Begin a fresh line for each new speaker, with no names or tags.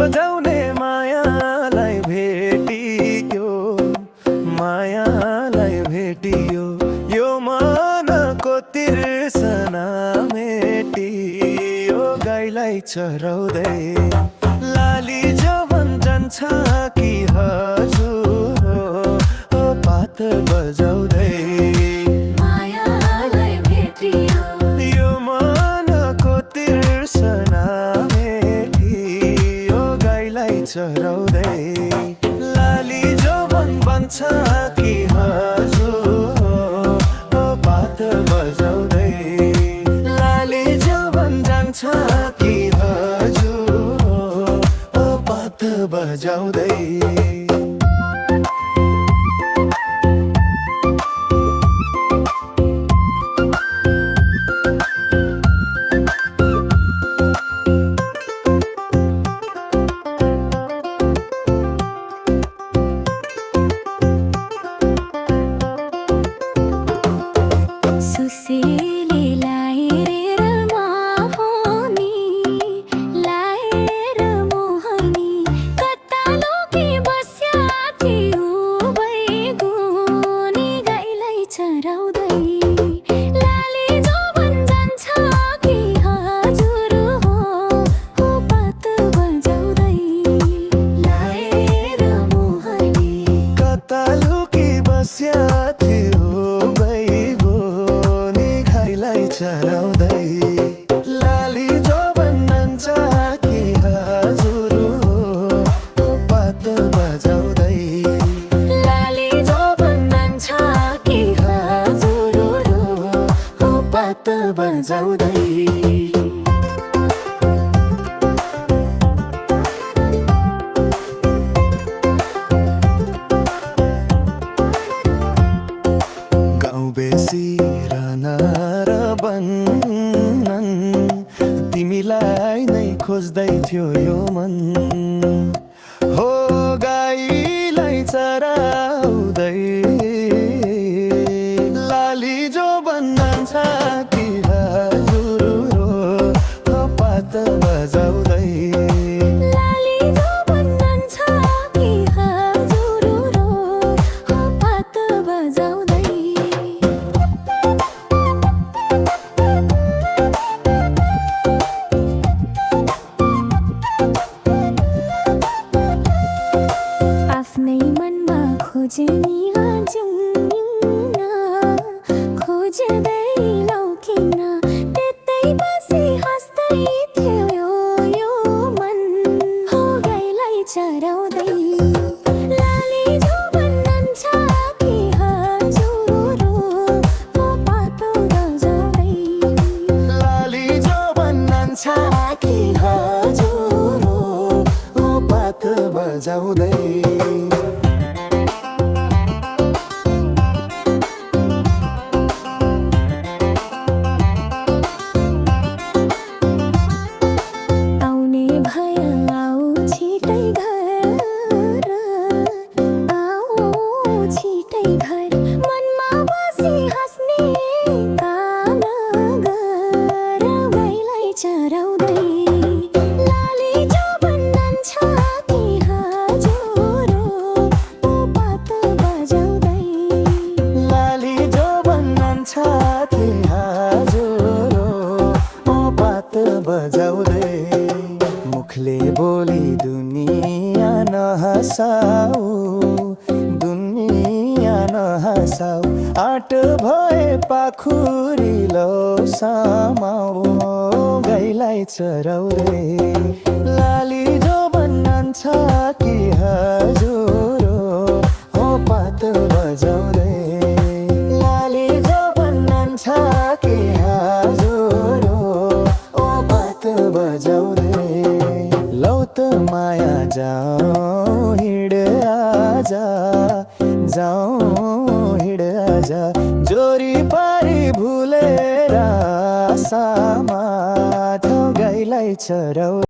बजाउने मायालाई भेटियो, मायालाई भेटियो, यो मनको तिर्सना मेटियो। गाईलाई चराउँदै लाली जवन जान्छ कि हजुर हो, पात बजाउँदै
मायालाई भेटियो,
यो मनको तिर्सना मेटियो। गाईलाई चराउँदै लाली जवन बन्छ कि हजुर हो, पात बजाउँदै लाली जवन जान्छ कि हजुर हो, पात बजाउँदै।
सुसेली लाएर मोहनी, लाएर मोहनी, कता लुकी बस्या थियो बैगुनी। गाईलाई चराउँदै लाली जवन जान्छ कि हजुर हो, हो पात बजाउँदै लाएर मोहनी।
कता लुकी बस्या थियो बैगुनी। गाईलाई चराउँदै लाली जवन जान्छ कि हजुर हो, पात बजाउँदै
लाली जवन जान्छ कि हजुर हो, पात बजाउँदै।
गाउँ बेसी र बन्नन, तिमीलाई नै खोज्दै थियो यो मन हो। गाईलाई चराउँदै लाली जो बन्नन्छ कि हजुर हो, पात बजाउँदै
लाली जवन जान्छ कि हजुर हो, पात बजाउँदै। आफ्नै मनमा खोज्नी हजुर खोज्दै लौकिन, त्यतै बसी हाँस्दै थियो यो मन हो। गाईलाई चराउँदै लाली जवन जान्छ कि हजुर हो, पात बजाउँदै
लाली जवन जान्छ कि हजुर हो, पात बजाउँदै।
आउने भए आऊ छिटै घर, आऊ छिटै घर, मनमा बसी हाँस्ने काम गर। गाईलाई चराउँदै लाली जवन जान्छ कि हजुर हो, पात बजाउँदै
लाली जवन जान्छ कि हजुर हो, पात बजाउँदै। मुखले बोली दुनिया नहसाऊ, दुनिया नहसाऊ, आट भए पाखुरी लो समाऊ। गाईलाई चराउँदै लाली जवन जान्छ कि हजुर हो, पात बजाउँदै लाली जवन जान्छ कि हजुर हो, पात बजाउँदै। लौ त माया जाऊ हिँड आजा, जाऊ हिँड आजा, जोरी पारी भुलेर सामा गाईलाई चराउ।